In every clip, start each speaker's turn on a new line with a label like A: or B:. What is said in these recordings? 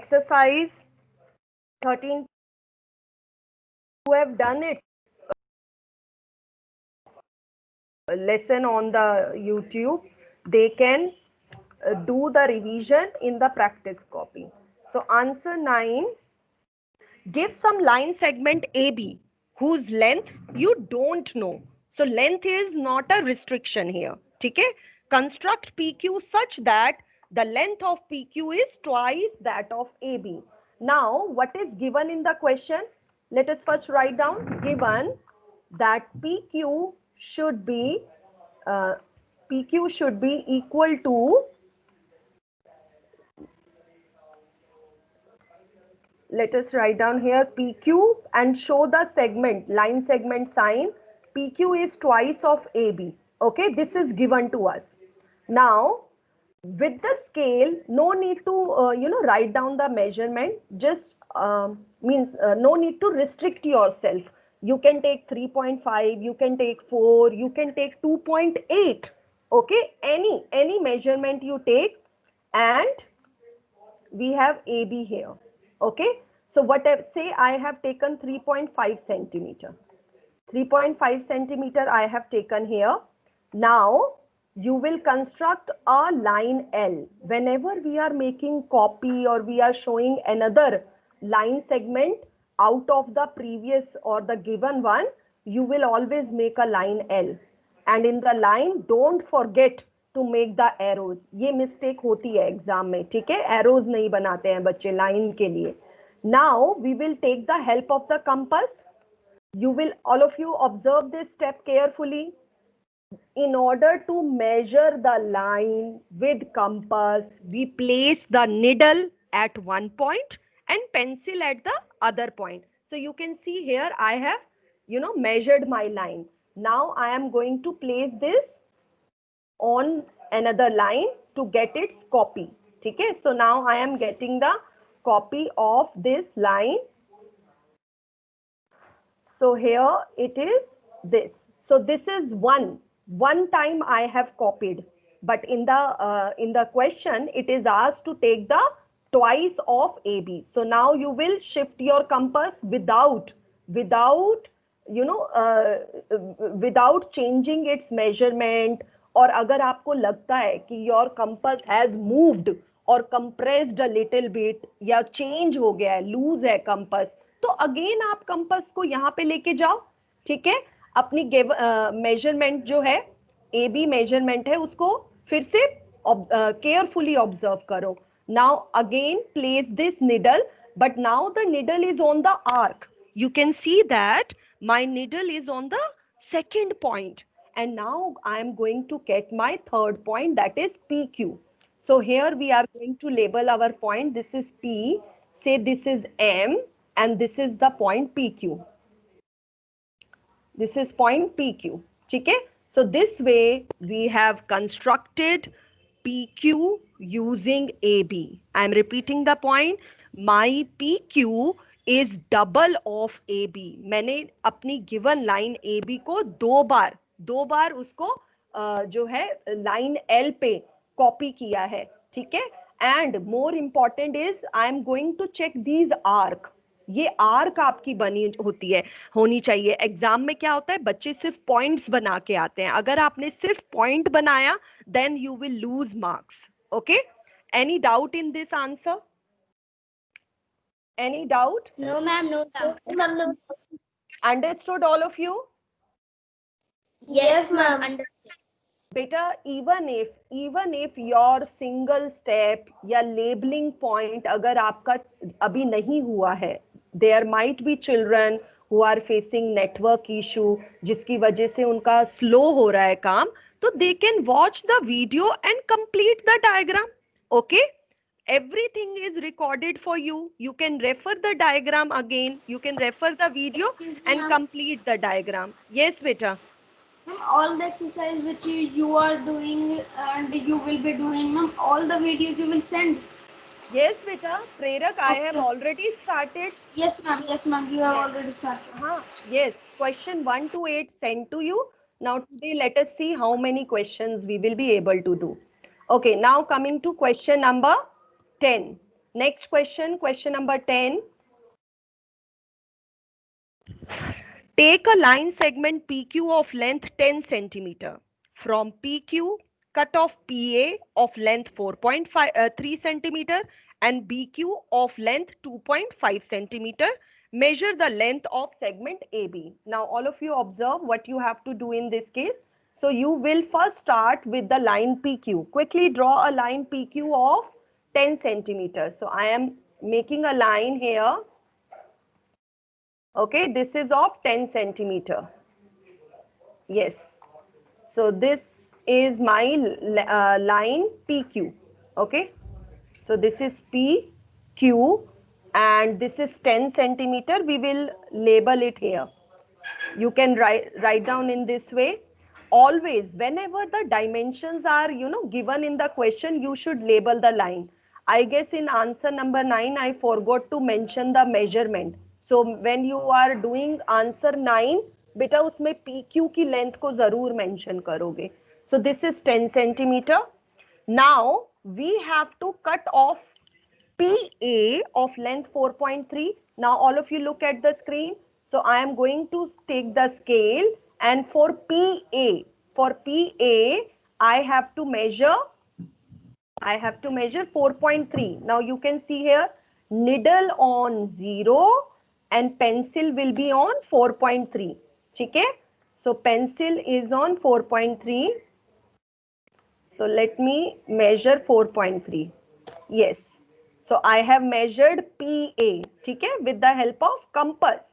A: exercise 13 who have done it lesson on the YouTube, they can do the revision in the practice copy. So answer 9, give some line segment AB whose length you don't know. So length is not a restriction here. Okay? Construct PQ such that the length of PQ is twice that of AB. Now, what is given in the question? Let us first write down. Given that uh, PQ should be equal to, let us write down here PQ and show the segment, line segment sign. PQ is twice of AB. Okay, this is given to us. Now, with the scale, no need to write down the measurement. Just means no need to restrict yourself. You can take 3.5, you can take 4, you can take 2.8. Okay, any measurement you take, and we have AB here. Okay, so whatever, say I have taken 3.5 centimeter. 3.5 centimeter I have taken here. Now you will construct a line L. Whenever we are making copy or we are showing another line segment out of the previous or the given one, you will always make a line L. And in the line, don't forget to make the arrows. ये mistake होती है exam में, ठीक है? Arrows नहीं बनाते हैं बच्चे line के लिए. Now we will take the help of the compass. You will, all of you, observe this step carefully. In order to measure the line with compass, we place the needle at one point and pencil at the other point. So you can see here I have, measured my line. Now I am going to place this on another line to get its copy. Okay, so now I am getting the copy of this line. So here it is this. So this is one time I have copied, but in the question it is asked to take the twice of AB. So now you will shift your compass without without changing its measurement. और अगर आपको लगता है कि your compass has moved or compressed a little bit या change हो गया है, लूज है compass, तो अगेन आप कंपास को यहाँ पे लेके जाओ. ठीक है, अपनी मेजरमेंट जो है AB मेजरमेंट है उसको फिर से केयरफुली ऑब्जर्व करो. Now again place this needle, but now the needle is on the arc. You can see that my needle is on the second point, and now I am going to get my third point, that is PQ. So here we are going to label our point. This is P, say this is M, and this is the point PQ. This is point PQ. Okay, so this way we have constructed PQ using AB. I am repeating the point. My PQ is double of AB. मैंने अपनी given line AB को दो बार उसको जो है line L पे copy किया है. ठीक है, and more important is I am going to check these arc. ये आर्क आपकी बनी होती है, होनी चाहिए. एग्जाम में क्या होता है, बच्चे सिर्फ पॉइंट्स बना के आते हैं. अगर आपने सिर्फ पॉइंट बनाया then you will lose marks. Okay, any doubt in this answer? Any doubt?
B: No, ma'am, no doubt. Ma'am, no.
A: Understood all of you?
B: Yes, ma'am.
A: बेटा even if your single step या labeling point अगर आपका अभी नहीं हुआ है, there might be children who are facing network issue जिसकी वजह से उनका slow हो रहा है काम, तो they can watch the video and complete the diagram. Okay, everything is recorded for you. You can refer the diagram again, you can refer the video and complete the diagram. Yes beta.
B: Ma'am, all the exercise which you are doing and you will be doing, ma'am, all the videos you will send.
A: Yes beta, Prerak, I have already started.
B: Yes ma'am, yes ma'am, you have already started.
A: Yes, question 1 to 8 sent to you. Now today let us see how many questions we will be able to do. Okay, now coming to question number 10. Next question, question number 10. Take a line segment PQ of length 10 centimeter. From PQ, cut off PA of length 4.3 centimeter and BQ of length 2.5 centimeter. Measure the length of segment AB. Now all of you observe what you have to do in this case. So you will first start with the line PQ. Quickly draw a line PQ of 10 centimeters. So I am making a line here. Okay, this is of 10 centimeter. Yes. So this is my line PQ. Okay. So this is PQ and this is 10 centimeter. We will label it here. You can write down in this way. Always, whenever the dimensions are, given in the question, you should label the line. I guess in answer number 9, I forgot to mention the measurement. So when you are doing answer 9, beta उसमें PQ की length को जरूर mention करोगे. So this is 10 centimeter. Now we have to cut off PA of length 4.3. Now all of you look at the screen. So I am going to take the scale and for PA, I have to measure 4.3. Now you can see here needle on 0 and pencil will be on 4.3. Okay? So pencil is on 4.3. So let me measure 4.3. Yes. So I have measured PA, ठीक है, with the help of compass.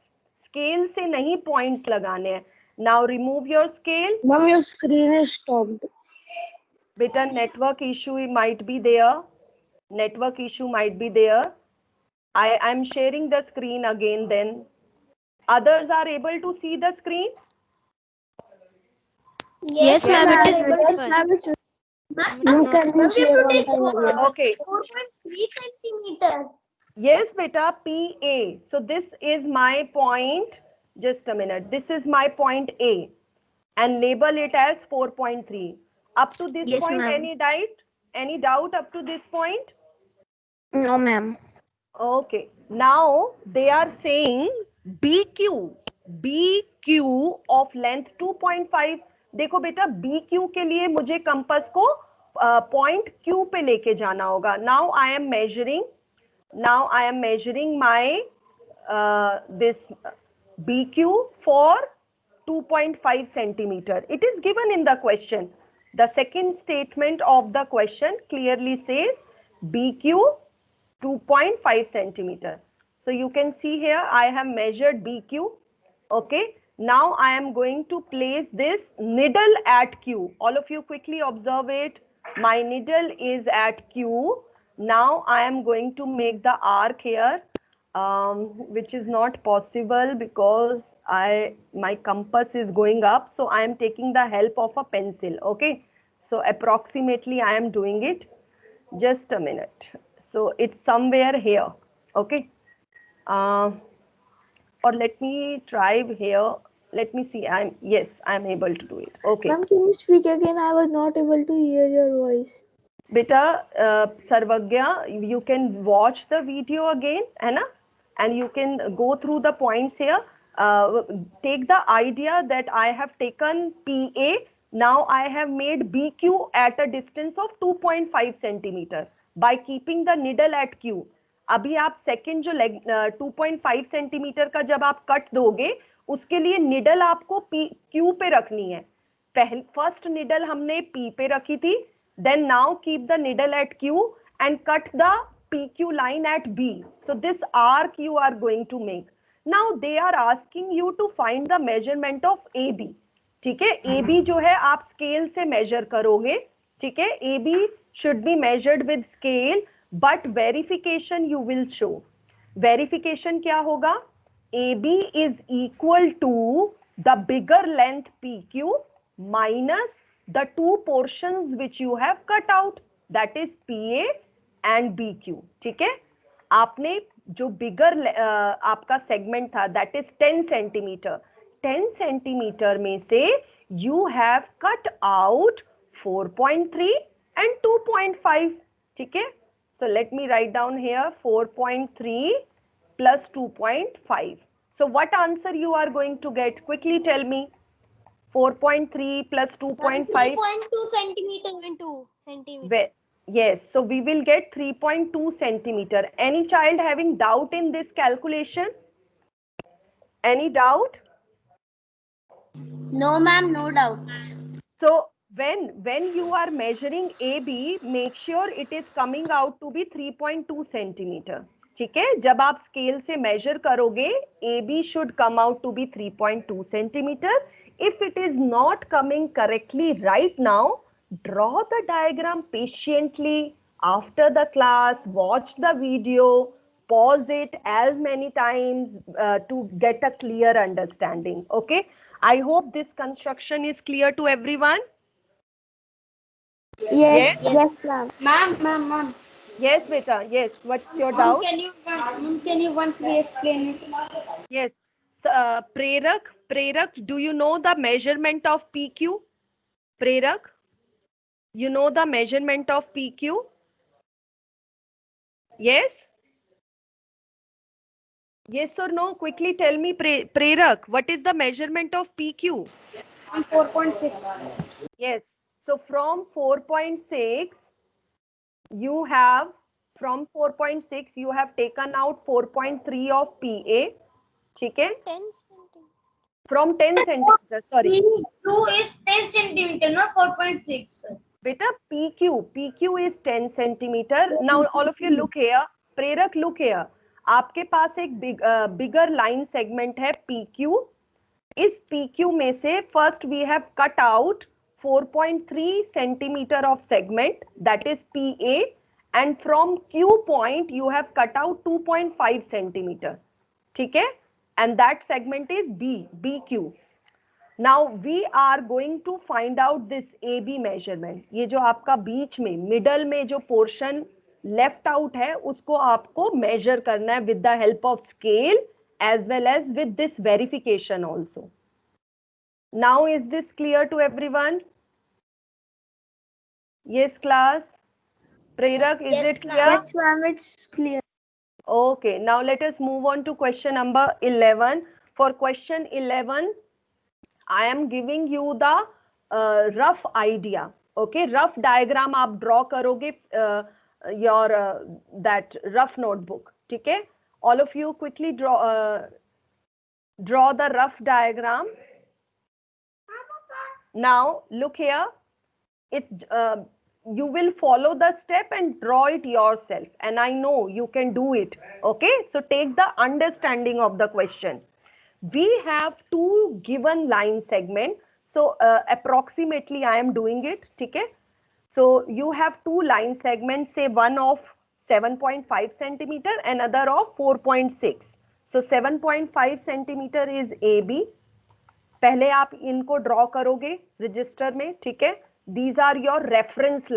A: Scale से नहीं points लगाने हैं. Now remove your scale.
C: Mom, your screen is stopped.
A: Beta network issue might be there. Network issue might be there. I am sharing the screen again then. Others are able to see the screen?
B: Yes,
C: ma'am,
B: ma'am,
C: it
B: it
C: is
B: is
C: visible.
B: visible.
C: You can share one time again.
A: Okay.
B: 4.3 centimeter.
A: Yes, beta, PA. So this is my point. Just a minute. This is my point A. And label it as 4.3. Up to this
C: Yes,
A: point,
C: ma'am.
A: any doubt? Any doubt up to this point?
C: No, ma'am.
A: Okay. Now they are saying BQ of length 2.5. देखो बेटा BQ के लिए मुझे compass को point Q पे लेके जाना होगा. Now I am measuring my this BQ for 2.5 centimeter. It is given in the question. The second statement of the question clearly says BQ 2.5 centimeter. So you can see here I have measured BQ. Okay. Now I am going to place this needle at Q. All of you quickly observe it. My needle is at Q. Now I am going to make the arc here, which is not possible because my compass is going up. So I am taking the help of a pencil. Okay. So approximately I am doing it. Just a minute. So it's somewhere here. Okay. Or let me try here. Let me see. I'm able to do it. Okay.
C: Ma'am, can you speak again? I was not able to hear your voice.
A: Beta, Sarvagya, you can watch the video again, है ना? And you can go through the points here. Take the idea that I have taken PA. Now I have made BQ at a distance of 2.5 centimeter by keeping the needle at Q. अभी आप second जो 2.5 centimetre का जब आप cut दोगे उसके लिए needle आपको क्यू पे रखनी है. फर्स्ट निडल हमने पी पे रखी थी. Then now keep the needle at Q and cut the PQ line at B. So this arc you are going to make. Now they are asking you to find the measurement of AB. ठीक है, AB जो है आप scale से major करोगे. ठीक है, AB should be measured with scale, but verification you will show. Verification क्या होगा? AB is equal to the bigger length PQ minus the two portions which you have cut out, that is PA and BQ. ठीक है, आपने जो बिगर आपका segment था that is 10 centimetre, 10 centimetre में से you have cut out 4.3 and 2.5. ठीक है, So let me write down here 4.3 plus 2.5. So what answer you are going to get? Quickly tell me. 4.3 plus 2.5.
B: 3.2 centimeter into centimeter.
A: Yes, so we will get 3.2 centimeter. Any child having doubt in this calculation? Any doubt?
B: No, ma'am, no doubts.
A: So when you are measuring AB, make sure it is coming out to be 3.2 centimeter. ठीक है, जब आप scale से measure करोगे, AB should come out to be 3.2 centimeter. If it is not coming correctly right now, draw the diagram patiently after the class, watch the video, pause it as many times to get a clear understanding. Okay, I hope this construction is clear to everyone.
C: Yes,
A: Yes.
C: yes, ma'am.
B: Ma'am.
A: Yes, beta. Yes. What's your doubt?
B: Can you once re-explain it?
A: Yes. Prerak, do you know the measurement of PQ? Prerak, you know the measurement of PQ? Yes? Yes or no? Quickly tell me, Prerak, what is the measurement of PQ?
B: 4.6.
A: Yes. So from 4.6, you have, from 4.6, you have taken out 4.3 of PA. ठीक है?
B: 10 centimeter.
A: From 10 centimeters, sorry.
B: P2 is 10 centimeter, not 4.6.
A: Beta, PQ is 10 centimeter. Now all of you look here. Prerak, look here. आपके पास एक bigger line segment है PQ. इस PQ में से first we have cut out 4.3 centimeter of segment, that is PA, and from Q point you have cut out 2.5 centimeter. ठीक है? And that segment is BQ. Now we are going to find out this AB measurement. ये जो आपका बीच में middle में जो portion left out है उसको आपको मेजर करना है with the help of scale as well as with this verification also. Now is this clear to everyone? Yes, class. Prerak, is it clear?
C: Yes, ma'am, it's clear.
A: Okay, now let us move on to question number 11. For question 11, I am giving you the rough idea. Okay, rough diagram आप draw करोगे your that rough notebook. ठीक है? All of you quickly draw the rough diagram. Now look here. It's you will follow the step and draw it yourself, and I know you can do it. Okay, so take the understanding of the question. We have two given line segment, so approximately I am doing it. Okay, so you have two line segments, say one of 7.5 centimeter, another of 4.6. So 7.5 centimeter is AB. पहले आप इनको draw करोगे register में. ठीक है, these are your reference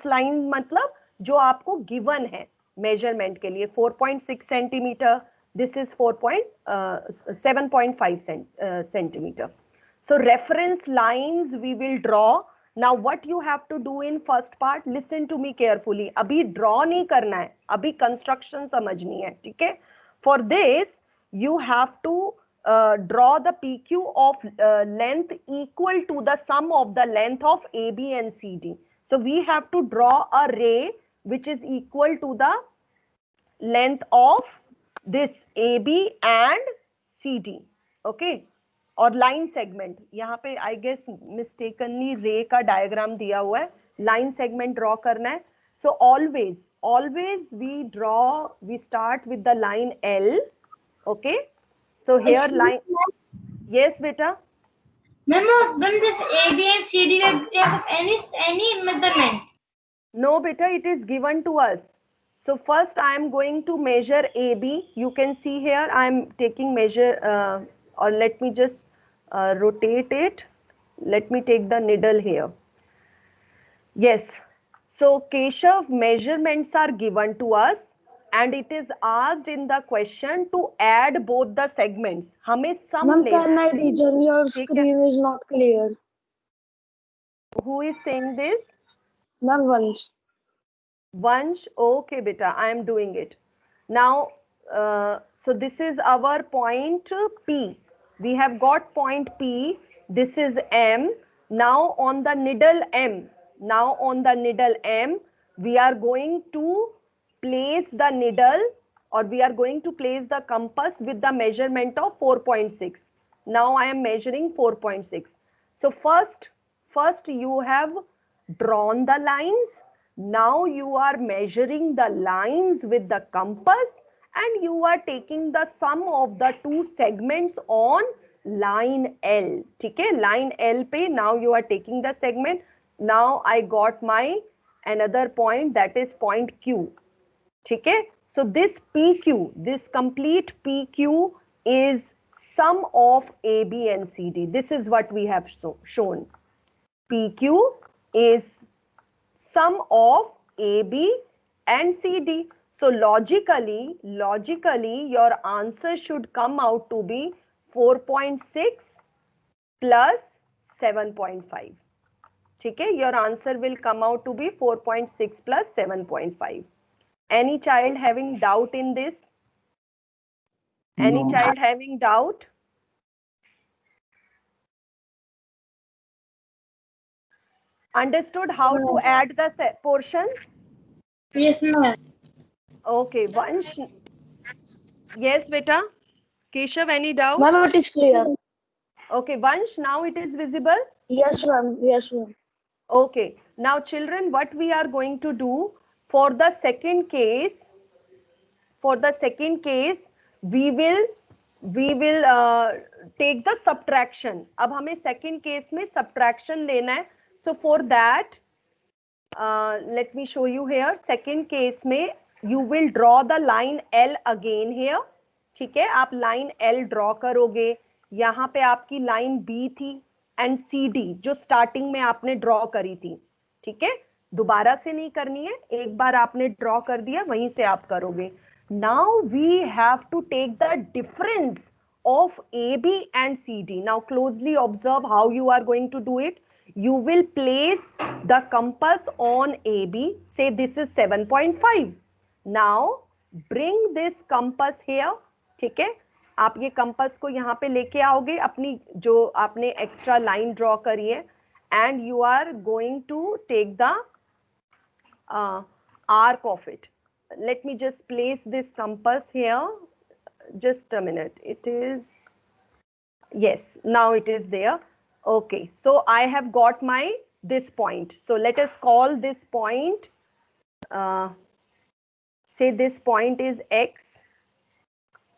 A: line मतलब जो आपको गिवन है मेजरमेंट के लिए. 4.6 centimetre, this is 7.5 centimetre. So reference lines we will draw. Now what you have to do in first part, listen to me carefully. अभी draw नहीं करना है, अभी construction समझनी है. ठीक है, for this you have to draw the PQ of length equal to the sum of the length of AB and CD. So we have to draw a ray which is equal to the length of this AB and CD. Okay, और line segment यहाँ पे I guess mistakenly रे का diagram दिया हुआ है, line segment draw करना है. So always we start with the line L. Okay, so here line. Yes, beta.
B: Ma'am, when this AB and CD will take any measurement?
A: No, beta, it is given to us. So first I am going to measure AB. You can see here I am taking measure, or let me just rotate it. Let me take the needle here. Yes. So Keshav, measurements are given to us. And it is asked in the question to add both the segments. हमें sum
C: Ma'am,
A: लेना
C: can I
A: है.
C: rejoin? Your screen is not clear.
A: Who is saying this?
C: Ma'am, once.
A: Vansh, okay, beta, I am doing it. Now, so this is our point P. We have got point P. This is M. Now on the needle M. Now on the needle M, we are going to place the needle, or we are going to place the compass with the measurement of 4.6. Now I am measuring 4.6. So first you have drawn the lines. Now you are measuring the lines with the compass, and you are taking the sum of the two segments on line L. ठीक है, line L पे now you are taking the segment. Now I got my another point, that is point Q. ठीक है, so this PQ, this complete PQ is sum of AB and CD. This is what we have shown. PQ is sum of AB and CD. So logically your answer should come out to be 4.6 plus 7.5. ठीक है, your answer will come out to be 4.6 plus 7.5. Any child having doubt in this? Any
D: No.
A: child having doubt? Understood how to add the portions?
B: Yes, ma'am.
A: Okay, Vansh. Yes, beta. Keshav, any doubt?
C: Ma'am, it is clear.
A: Okay, Vansh, now it is visible?
C: Yes, ma'am. Yes, ma'am.
A: Okay, now children, what we are going to do for the second case, we will take the subtraction. अब हमें second case में subtraction लेना है. So for that, let me show you here. Second case में you will draw the line L again here. ठीक है, आप line L draw करोगे. यहाँ पे आपकी line B थी and CD जो starting में आपने draw करी थी. ठीक है, दोबारा से नहीं करनी है, एक बार आपने draw कर दिया, वहीं से आप करोगे. Now we have to take the difference of AB and CD. Now closely observe how you are going to do it. You will place the compass on AB. Say this is 7.5. Now bring this compass here. ठीक है, आप ये compass को यहाँ पे लेके आओगे, अपनी जो आपने एक्स्ट्रा लाइन ड्रॉ करी है, and you are going to take the arc of it. Let me just place this compass here. Just a minute. It is, yes, now it is there. Okay, so I have got my this point. So let us call this point, say this point is X.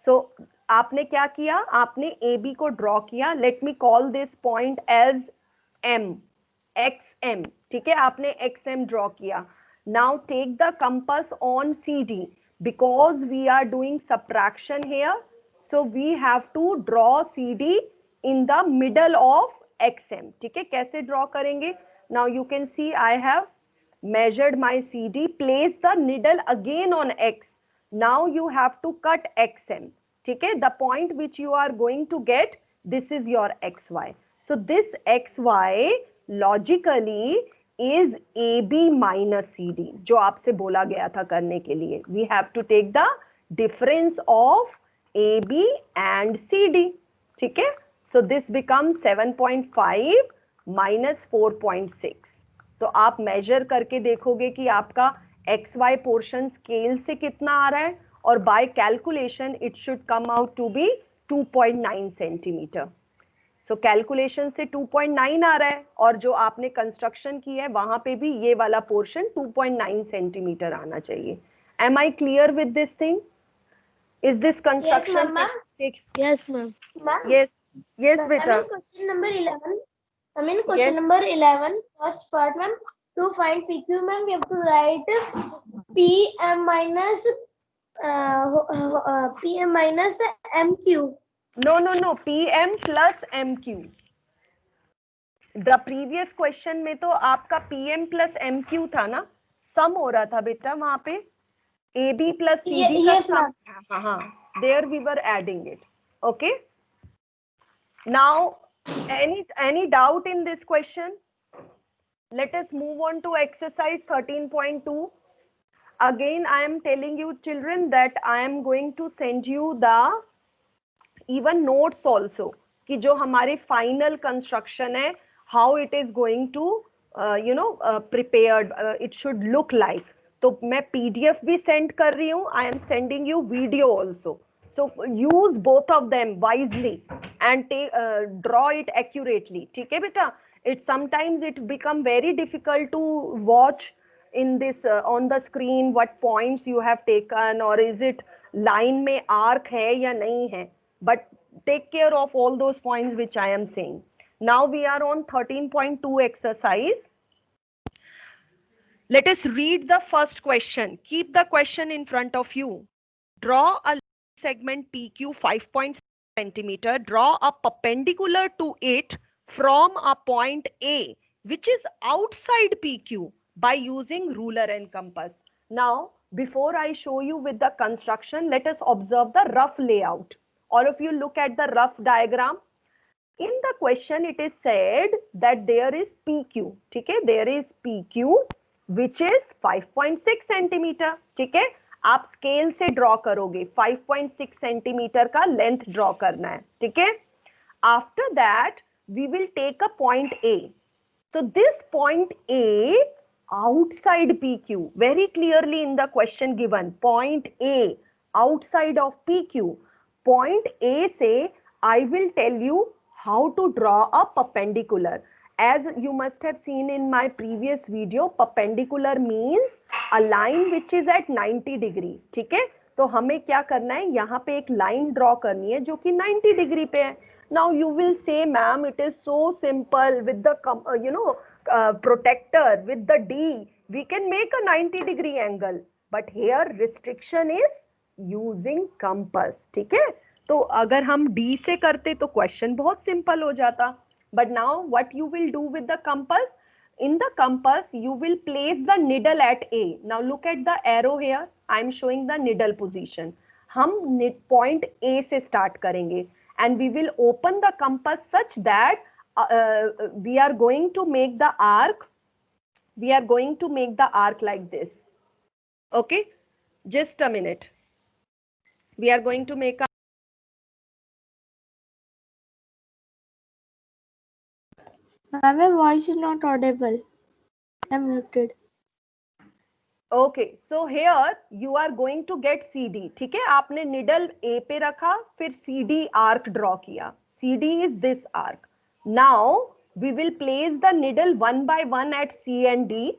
A: So आपने क्या किया, आपने AB को draw किया. Let me call this point as M, XM. ठीक है, आपने XM draw किया. Now take the compass on CD. Because we are doing subtraction here, so we have to draw CD in the middle of XM. ठीक है, कैसे draw करेंगे? Now you can see I have measured my CD, place the needle again on X. Now you have to cut XM. ठीक है, the point which you are going to get, this is your XY. So this XY logically is AB minus CD, जो आपसे बोला गया था करने के लिए. We have to take the difference of AB and CD. ठीक है, so this becomes 7.5 minus 4.6. तो आप मेजर करके देखोगे कि आपका XY पोर्शन स्केल से कितना आ रहा है, और by calculation it should come out to be 2.9 centimetre. So calculation से 2.9 आ रहा है, और जो आपने कंस्ट्रक्शन की है वहां पे भी ये वाला पोर्शन 2.9 सेंटीमीटर आना चाहिए. Am I clear with this thing? Is this construction?
C: Yes, ma'am.
A: yes yes beta.
B: Question number 11. I mean,
A: Yes.
B: question number 11, first part, ma'am. To find PQ, ma'am, we have to write PM minus MQ.
A: No, PM plus MQ. The previous question में तो आपका PM plus MQ था ना, सम हो रहा था बेटा वहां पे. AB प्लस CD का
B: Yes,
A: सम. हाँ, there we were adding it. Okay, now any doubt in this question? Let us move on to exercise 13.2. Again, I am telling you children that I am going to send you the even notes also कि जो हमारे final construction है, how it is going to prepared, it should look like. तो मैं PDF भी send कर रही हूँ. I am sending you video also. So use both of them wisely and draw it accurately. ठीक है बेटा? It sometimes it become very difficult to watch in this on the screen what points you have taken, or is it line में arc है या नहीं है. But take care of all those points which I am saying. Now we are on 13.2 exercise. Let us read the first question. Keep the question in front of you. Draw a segment PQ 5.6 centimeter. Draw a perpendicular to it from a point A, which is outside PQ, by using ruler and compass. Now, before I show you with the construction, let us observe the rough layout. All of you look at the rough diagram. In the question, it is said that there is PQ. ठीक है, there is PQ which is 5.6 centimeter. ठीक है, आप scale से draw करोगे. 5.6 centimetre का length draw करना है. ठीक है, after that we will take a point A. So this point A outside PQ, very clearly in the question given, point A outside of PQ. Point A say, I will tell you how to draw a perpendicular. As you must have seen in my previous video, perpendicular means a line which is at 90 degree. ठीक है, तो हमें क्या करना है, यहाँ पे एक लाइन ड्रॉ करनी है जो कि 90 डिग्री पे है. Now you will say, ma'am, it is so simple with the protector, with the D, we can make a 90-degree angle. But here restriction is using compass. ठीक है, तो अगर हम D से करते तो क्वेश्चन बहुत सिंपल हो जाता. But now what you will do with the compass? In the compass, you will place the needle at A. Now look at the arrow here. I am showing the needle position. हम point A से start करेंगे and we will open the compass such that we are going to make the arc. We are going to make the arc like this. Okay, just a minute. We are going to make a.
C: Ma'am, your voice is not audible. I'm muted.
A: Okay, so here you are going to get CD. ठीक है, आपने needle A पे रखा, फिर CD arc draw किया. CD is this arc. Now we will place the needle one by one at C and D,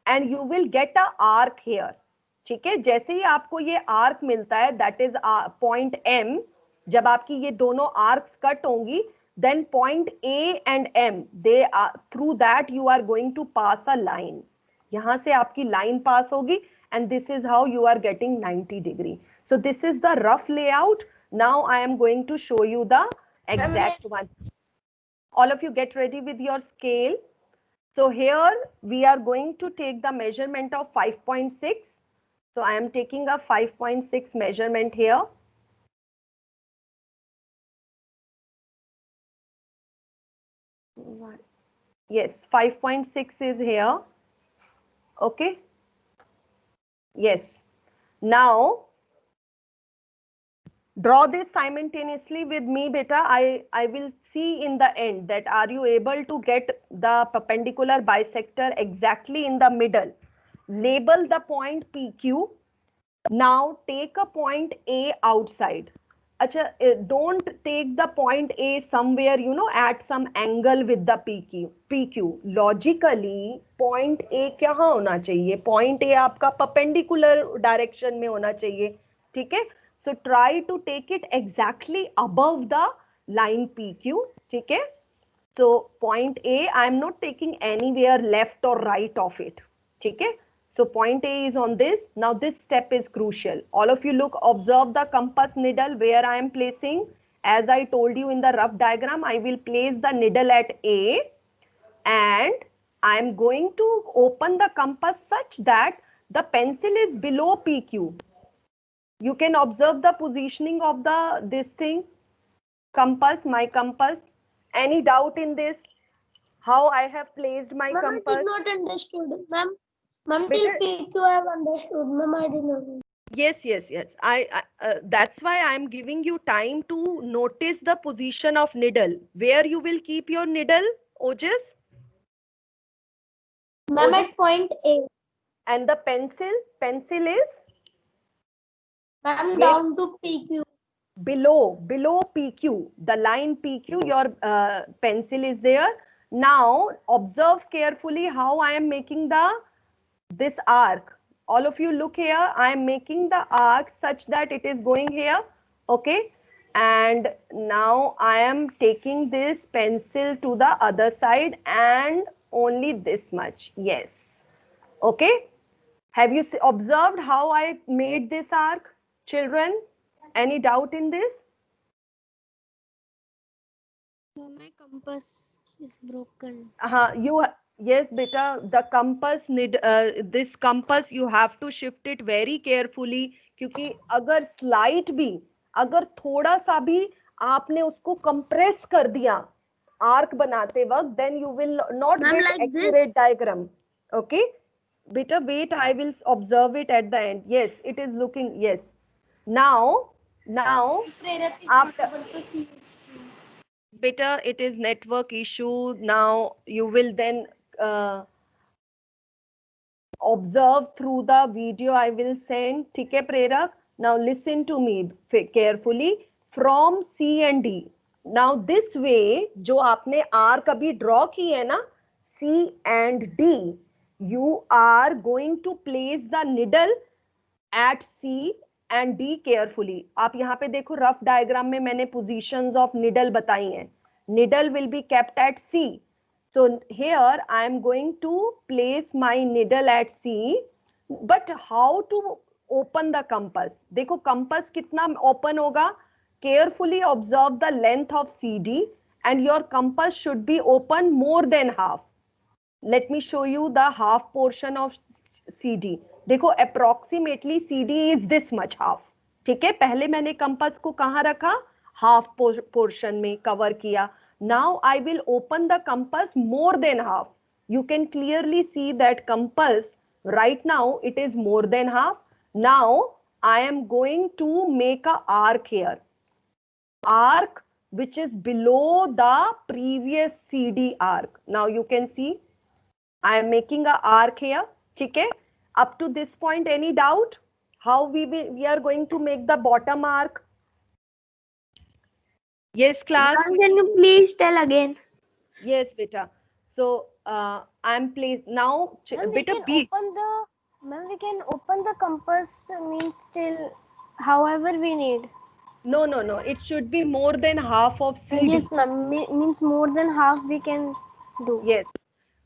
A: and you will get a arc here. ठीक है, जैसे ही आपको ये arc मिलता है, that is point M. जब आपकी ये दोनों arcs cut होंगी, then point A and M, they are, through that you are going to pass a line. यहाँ से आपकी लाइन पास होगी and this is how you are getting 90 degree. So this is the rough layout. Now I am going to show you the exact one. All of you get ready with your scale. So here we are going to take the measurement of 5.6. So I am taking a 5.6 measurement here. Yes, 5.6 is here. Okay. Yes. Now draw this simultaneously with me, beta. I will see in the end that are you able to get the perpendicular bisector exactly in the middle. Label the point PQ. Now take a point A outside. Acha, don't take the point A somewhere, at some angle with the PQ. Logically, point A क्या होना चाहिए? Point A आपका perpendicular direction में होना चाहिए. ठीक है? So try to take it exactly above the line PQ. ठीक है? So point A, I am not taking anywhere left or right of it. ठीक है? So point A is on this. Now this step is crucial. All of you look, observe the compass needle where I am placing. As I told you in the rough diagram, I will place the needle at A and I am going to open the compass such that the pencil is below PQ. You can observe the positioning of this thing, compass, my compass. Any doubt in this? How I have placed my compass?
B: I did not understood, ma'am. Ma'am, till
A: Better,
B: PQ I have understood. Ma'am, I did not.
A: yes, yes, yes. That's why I'm giving you time to notice the position of needle. Where you will keep your needle, Ojas?
B: Ma'am,
A: Ojas?
B: at point A.
A: And the pencil is
B: Ma'am,
A: where?
B: down to PQ.
A: Below PQ, the line PQ, your pencil is there. Now observe carefully how I am making this arc. All of you look here, I am making the arc such that it is going here. Okay, and now I am taking this pencil to the other side and only this much. Yes. Okay, have you observed how I made this arc, children? Any doubt in this?
B: My compass is broken.
A: You, yes beta, the compass need this compass you have to shift it very carefully, क्योंकि अगर slight भी, अगर थोड़ा सा भी आपने उसको compress कर दिया arc बनाते वक्त, then you will not
B: Ma'am,
A: get
B: like
A: accurate
B: this?
A: diagram. Okay, beta, wait, I will observe it at the end. Yes, it is looking, yes. Now
B: Prerap is not
A: after,
B: able to see it.
A: beta, it is network issue. Now you will then observe through the video I will send. ठीक है प्रेरक? Now listen to me carefully from C and D. Now this way जो आपने R कभी draw की है ना, C and D, you are going to place the needle at C and D carefully. आप यहाँ पे देखो रफ डायग्राम में मैंने positions of needle बताई हैं. Needle will be kept at C. So here I am going to place my needle at C, but how to open the compass? देखो compass कितना open होगा? Carefully observe the length of CD and your compass should be open more than half. Let me show you the half portion of CD. देखो approximately CD is this much half. ठीक है, पहले मैंने compass को कहाँ रखा? Half portion में cover किया. Now I will open the compass more than half. You can clearly see that compass right now it is more than half. Now I am going to make a arc here. Arc which is below the previous CD arc. Now you can see I am making a arc here. ठीक है? Up to this point, any doubt? How we are going to make the bottom arc? Yes, class.
C: Ma'am, can you please tell again?
A: Yes, beta. So I'm placed now.
B: Ma'am, we
A: Beta
B: can
A: B.
B: open the. Ma'am, we can open the compass means till however we need.
A: No, no, no. It should be more than half of CD.
B: Yes, ma'am. Means more than half we can do.
A: Yes.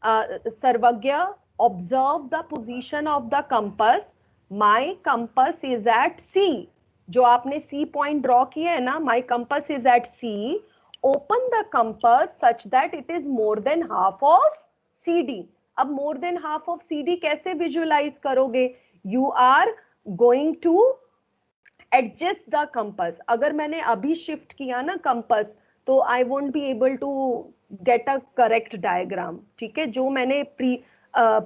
A: Sarvagya, observe the position of the compass. My compass is at C. जो आपने C point draw किया है ना, my compass is at C. Open the compass such that it is more than half of CD. अब more than half of CD कैसे visualize करोगे? You are going to adjust the compass. अगर मैंने अभी shift किया ना compass, तो I won't be able to get a correct diagram. ठीक है, जो मैंने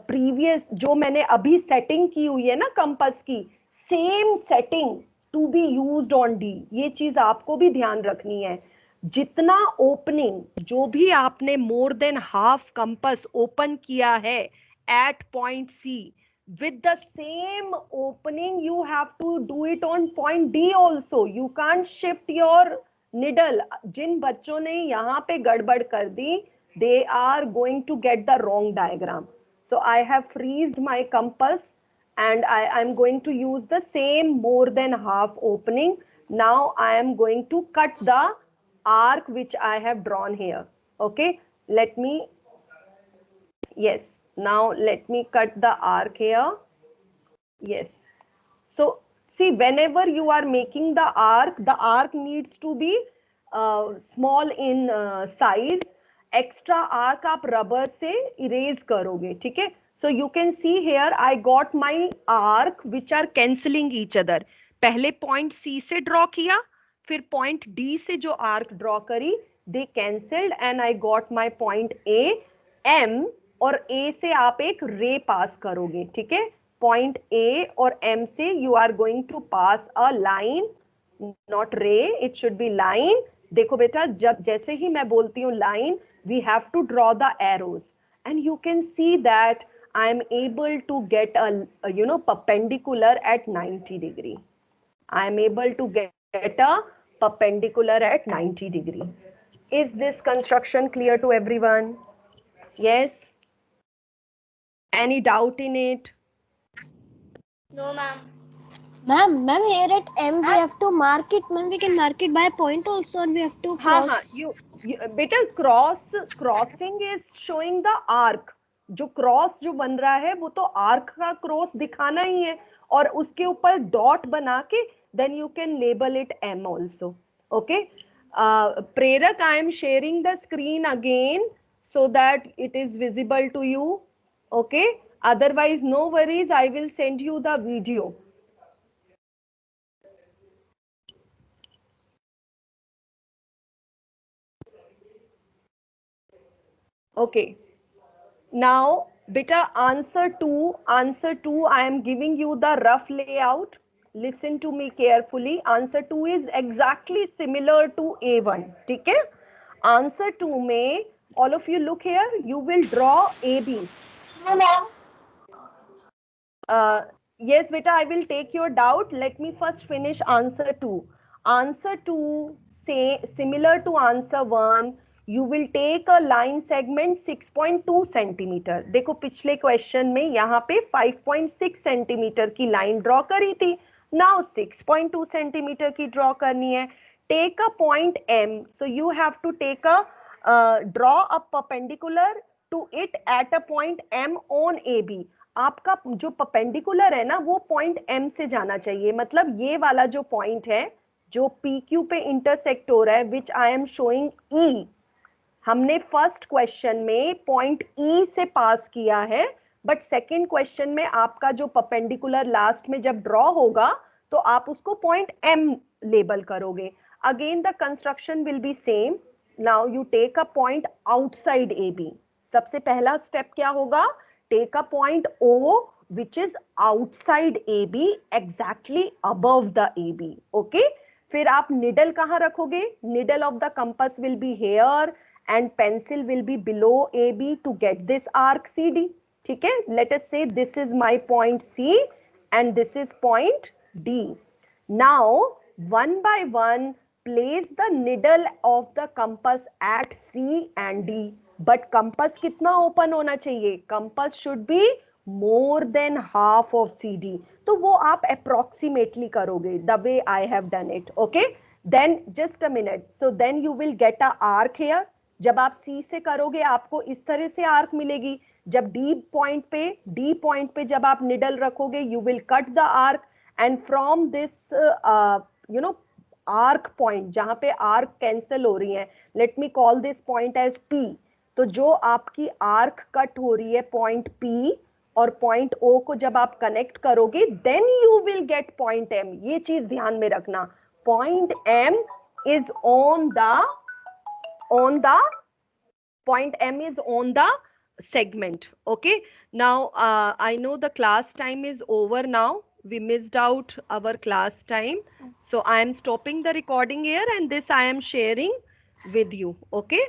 A: previous, जो मैंने अभी setting की हुई है ना compass की, same setting to be used on D. ये चीज आपको भी ध्यान रखनी है. जितना ओपनिंग, जो भी आपने more than half compass open किया है at point C, with the same opening you have to do it on point D also. You can't shift your needle. जिन बच्चों ने यहाँ पे गड़बड़ कर दी, they are going to get the wrong diagram. So I have freezed my compass and I am going to use the same more than half opening. Now I am going to cut the arc which I have drawn here. Okay, let me, yes, now let me cut the arc here. Yes. So see, whenever you are making the arc needs to be small in size. Extra arc आप rubber से erase करोगे, ठीक है? So you can see here I got my arc which are cancelling each other. पहले point C से draw किया, फिर point D से जो arc draw करी, they cancelled and I got my point A. M और A से आप एक रे पास करोगे, ठीक है। पॉइंट A और M से you are going to pass a line, not ray, it should be line. देखो बेटा, जब जैसे ही मैं बोलती हूँ line, we have to draw the arrows and you can see that I am able to get a perpendicular at 90 degree. I am able to get a perpendicular at 90 degree. Is this construction clear to everyone? Yes? Any doubt in it?
B: No, ma'am.
C: Ma'am, here at M we have to mark it. Ma'am, we can mark it by a point also, or we have to
A: हाँ हाँ,
C: cross.
A: बेटा crossing is showing the arc. जो cross जो बन रहा है वो तो आर्क का क्रॉस दिखाना ही है, और उसके ऊपर डॉट बना के then you can label it M also. Okay Prerak, I am sharing the screen again so that it is visible to you. Okay, otherwise no worries, I will send you the video. Okay, now beta, answer 2, I am giving you the rough layout. Listen to me carefully. Answer 2 is exactly similar to A1. ठीक है? Answer 2 में all of you look here, you will draw AB. Yes beta, I will take your doubt. Let me first finish answer 2. Answer 2 say similar to answer 1, you will take a line segment 6.2 centimetre. देखो पिछले question में यहाँ पे 5.6 centimetre की line draw करी थी, now 6.2 centimetre की draw करनी है। Take a point M, so you have to take a draw a perpendicular to it at a point M on AB. आपका जो परपेंडिकुलर है ना वो पॉइंट M से जाना चाहिए, मतलब ये वाला जो पॉइंट है जो PQ पे इंटरसेक्ट हो रहा है, विच आई एम शोइंग E, हमने फर्स्ट क्वेश्चन में पॉइंट E से पास किया है, बट सेकंड क्वेश्चन में आपका जो परपेंडिकुलर लास्ट में जब ड्रॉ होगा तो आप उसको पॉइंट M लेबल करोगे। Again the construction will be same. Now you take a point outside AB। सबसे पहला स्टेप क्या होगा? Take a point O which is outside AB, exactly above the AB. Okay, फिर आप निडल कहाँ रखोगे? Needle of the compass will be here and pencil will be below AB to get this arc CD. ठीक है? Let us say this is my point C and this is point D. Now one by one place the needle of the compass at C and D. But compass कितना open होना चाहिए? Compass should be more than half of CD. तो वो आप approximately करोगे the way I have done it. Okay? Then just a minute. So then you will get a arc here. जब आप C से करोगे आपको इस तरह से आर्क मिलेगी। जब D पॉइंट पे जब आप निडल रखोगे you will cut the arc, and from this arc point जहां पे आर्क कैंसिल हो रही है, let me call this point as P। तो जो आपकी आर्क कट हो रही है पॉइंट P और पॉइंट O को जब आप कनेक्ट करोगे then you will get point M। ये चीज ध्यान में रखना, point M is on the point M is on the segment. Okay, now I know the class time is over now. We missed out our class time, so I am stopping the recording here and this I am sharing with you. Okay.